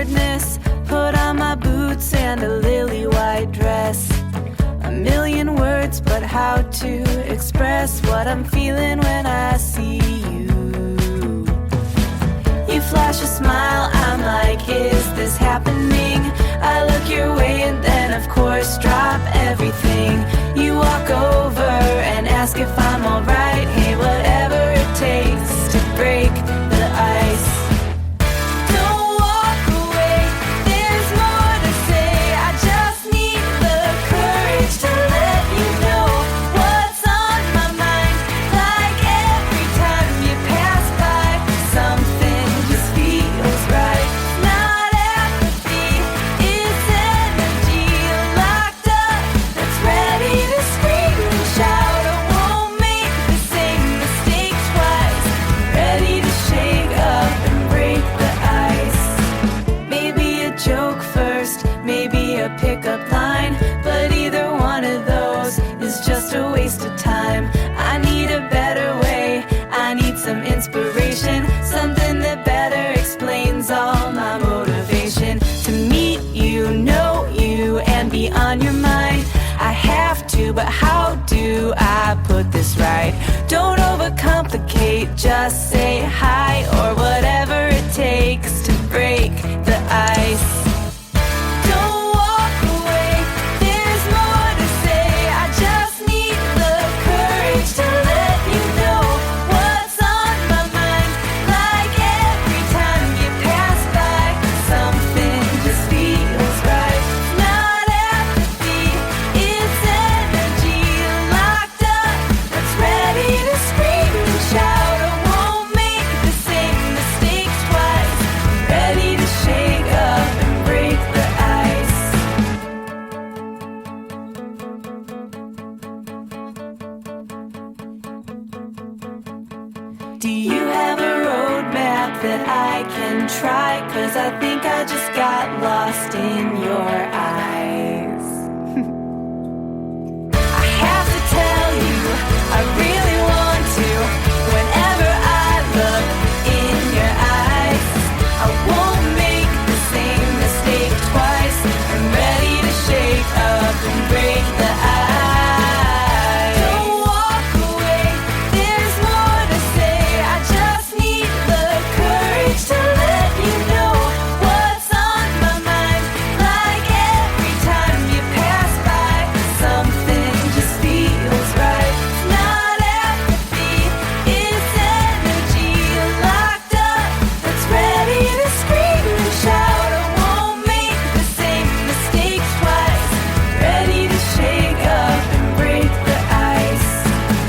hardness, put on my boots and a lily white dress. A million words, but how to express what I'm feeling when I see you. You flash a smile, I'm like, is this happening? I look your way and then of course drop everything. You walk over and ask if I'm alright. Hey, whatever it takes to break the ice. Don't walk away, there's more to say. I just need the courage to let you know what's on my mind. Like every time you pass by, something just feels right. Not apathy, it's energy locked up that's ready to scream and shout. I won't make the same mistake twice. Ready to shake up and break the ice. Maybe a joke first, maybe a pickup line, but either one of those is just a waste of time. I need a better way, I need some inspiration, something that better explains all my motivation. To meet you, know you, and be on your mind. I have to, but how do I put this right? Don't overcomplicate, just say hi or whatever it takes to break the ice. Don't walk away, there's more to say. I just need the courage to let you know what's on my mind. Like every time you pass by, something just feels right. Not apathy, it's energy locked up that's ready to scream and shout. I won't make the same mistake twice. Ready to shake up and break the ice. Do you have a roadmap that I can try? 'Cause I think I just got lost in your eyes.